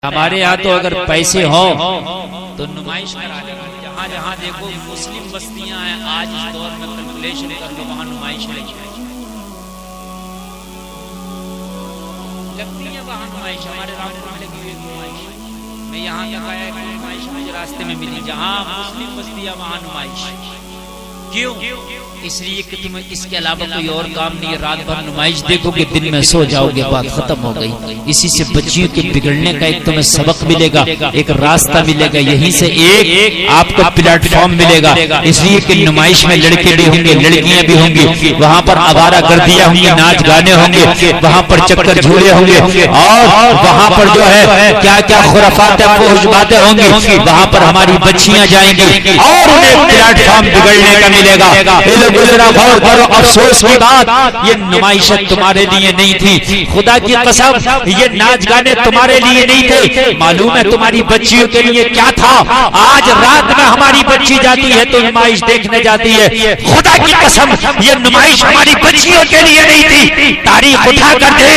ہمارے یہاں تو اگر پیسے ہوں تو نمائش کرا لیں، جہاں جہاں دیکھو مسلم بستیاں ہیں آج اس دور میں کیلکولیشن کر لو وہاں نمائش لگتی ہے، وہاں نمائش ہمارے رامپور میں لگی ہوئی نمائش، میں یہاں تک آیا کہ نمائش مجھے راستے میں ملی، جہاں مسلم بستیاں وہاں نمائش۔ کیوں؟ اس لیے کہ تمہیں اس کے علاوہ کوئی اور کام نہیں ہے، رات بھر نمائش دیکھو گے، دن میں سو جاؤ گے، بات ختم ہو گئی۔ اسی سے بچیوں کے بگڑنے کا ایک تمہیں سبق ملے گا، ایک راستہ ملے گا، یہیں سے ایک آپ کو پلیٹ فارم ملے گا۔ اس لیے کہ نمائش میں لڑکے بھی ہوں گے، لڑکیاں بھی ہوں گی، وہاں پر آوارہ گردیاں ہوں گی، ناچ گانے ہوں گے، وہاں پر چکر جھولے ہوں گے، اور وہاں پر جو ہے کیا کیا خرافات فحش باتیں ہوں گی، وہاں پر ہماری بچیاں جائیں گی اور انہیں پلیٹ فارم بگڑنے کا ملے گا۔ گزرا غور کرو، افسوس کی بات یہ نمائشت تمہارے لیے نہیں تھی، خدا کی قسم یہ ناچ گانے تمہارے لیے نہیں تھے، معلوم ہے تمہاری بچیوں کے لیے کیا تھا۔ آج رات میں ہماری بچی جاتی ہے تو نمائش دیکھنے جاتی ہے، خدا کی قسم یہ نمائش ہماری بچیوں کے لیے نہیں تھی۔ تاریخ اٹھا کر دے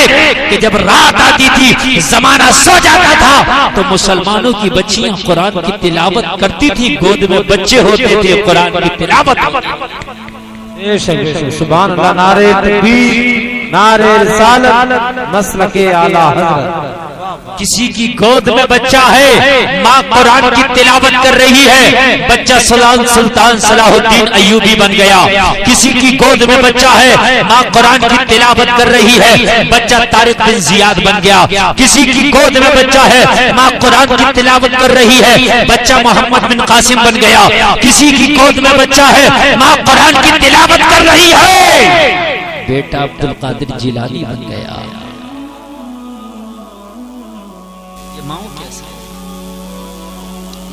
کہ جب رات آتی تھی، زمانہ سو جاتا تھا تو مسلمانوں کی بچیاں قرآن کی تلاوت کرتی تھی، گود میں بچے ہوتے تھے، قرآن کی تلاوت سبحان اللہ، نعرہ تکبیر، نعرہ رسالت، مسلک اعلی حضرت۔ کسی کی گود میں بچہ ہے، ماں قرآن کی تلاوت کر رہی ہے، بچہ سلطان صلاح الدین ایوبی بن گیا۔ کسی کی گود میں بچہ ہے، ماں قرآن کی تلاوت کر رہی ہے، بچہ طارق بن زیاد بن گیا۔ کسی کی گود میں بچہ ہے، ماں قرآن کی تلاوت کر رہی ہے، بچہ محمد بن قاسم بن گیا۔ کسی کی گود میں بچہ ہے، ماں قرآن کی تلاوت کر رہی ہے، بیٹا عبد القادر جیلانی بن گیا۔ یہ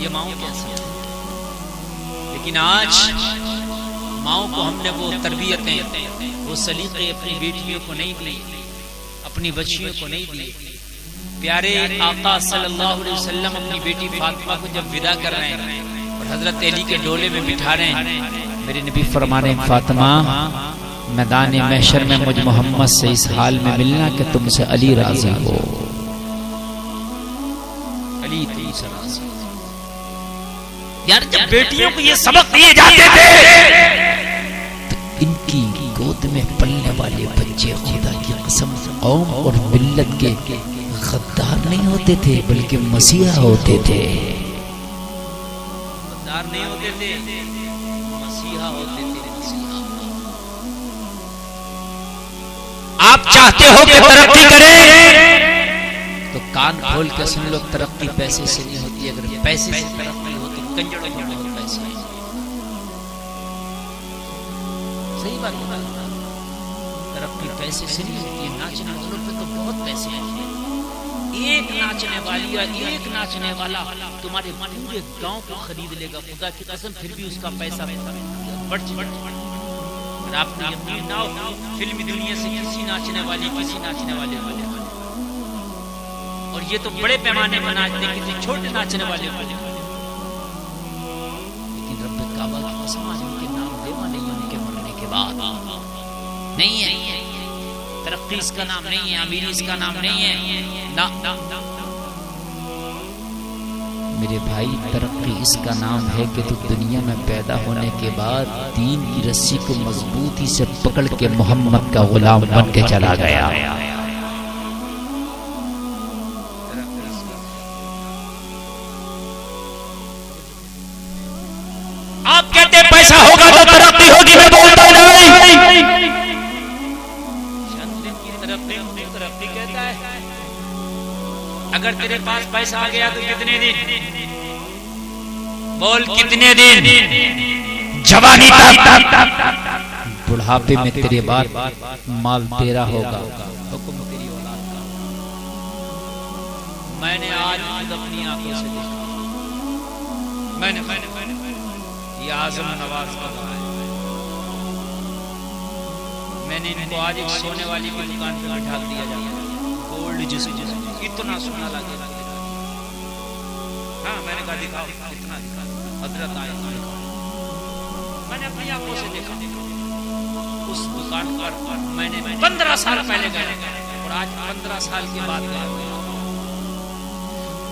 ماؤں کیسے ہے؟ لیکن آج ماؤں کو ہم نے وہ تربیتیں، وہ سلیقے اپنی بیٹیوں کو نہیں دی، اپنی بچیوں کو نہیں دی۔ پیارے آقا صلی اللہ علیہ وسلم اپنی بیٹی فاطمہ کو جب ودا کر رہے ہیں اور حضرت علی کے ڈولے میں بٹھا رہے ہیں، میرے نبی فرما رہے ہیں فاطمہ میدان محشر میں مجھ محمد سے اس حال میں ملنا کہ تم سے علی راضی ہو، علی تم سے راضی۔ یار جب بیٹیوں کو یہ سبق دیے جاتے تھے تو ان کی گود میں پلنے والے بچے خدا کی قسم قوم اور ملت کے غدار نہیں ہوتے تھے بلکہ مسیحا ہوتے تھے، غدار نہیں ہوتے تھے، مسیحا ہوتے تھے، مسیحا۔ آپ چاہتے ہو کہ ترقی کریں تو کان کھول کے سن لو، ترقی پیسے سے نہیں ہوتی، اگر پیسے سے ترقی ہو تو کنجڑوں میں بہت پیسے ہیں، صحیح بات ہے، ترقی پیسے سے نہیں ہوتی ہے، ناچنے والوں پہ تو بہت پیسے ہیں، ایک ناچنے والی یا ایک ناچنے والا تمہارے پورے گاؤں کو خرید لے گا، خدا کی قسم، پھر بھی اس کا پیسہ بڑھ اگر آپ کو یقین نہ ہو، فلمی دنیا سے کسی ناچنے والی کسی ناچنے والے اور یہ تو بڑے پیمانے پر ناچتے ہیں، کسی چھوٹے ناچنے والے والے، لیکن رب کعبہ کی قسم آج ان کے نام لیوا نہیں ہے، ان کے مرنے کے بعد نہیں ہے، ترقی اس کا نام نہیں ہے، امیری اس کا نام نہیں ہے، نہ میرے بھائی، ترقی اس کا نام ہے کہ تو دنیا میں پیدا ہونے کے بعد دین کی رسی کو مضبوطی سے پکڑ کے محمد کا غلام بن کے چلا گیا۔ آپ کہتے ہیں پیسہ ہوگا تو ترقی ہوگی، میں بولتا نہیں، چند دن کی ترقی کہتا ہے، اگر تیرے پاس پیسہ آ گیا تو کتنے دن، بول کتنے دن، جوانی تک، بڑھاپے میں تیرے بعد مال تیرا ہوگا، حکم تیری اولاد کا۔ میں نے آج خود اپنی آنکھوں سے دیکھا، میں نے یہ اعظم نواز کا ہے، میں نے ان کو آج ایک سونے والی کی دکان پہ بٹھا دیا جاتا ہے، گولڈ جس اتنا سونا لگے گا، ہاں میں نے کہا دکھاؤ اتنا دکھاؤ، حضرت آئے، میں نے اپنی آنکھوں سے دیکھا اس دکان پر، میں نے 15 سال پہلے گیا اور آج 15 سال کے بعد گیا،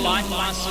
500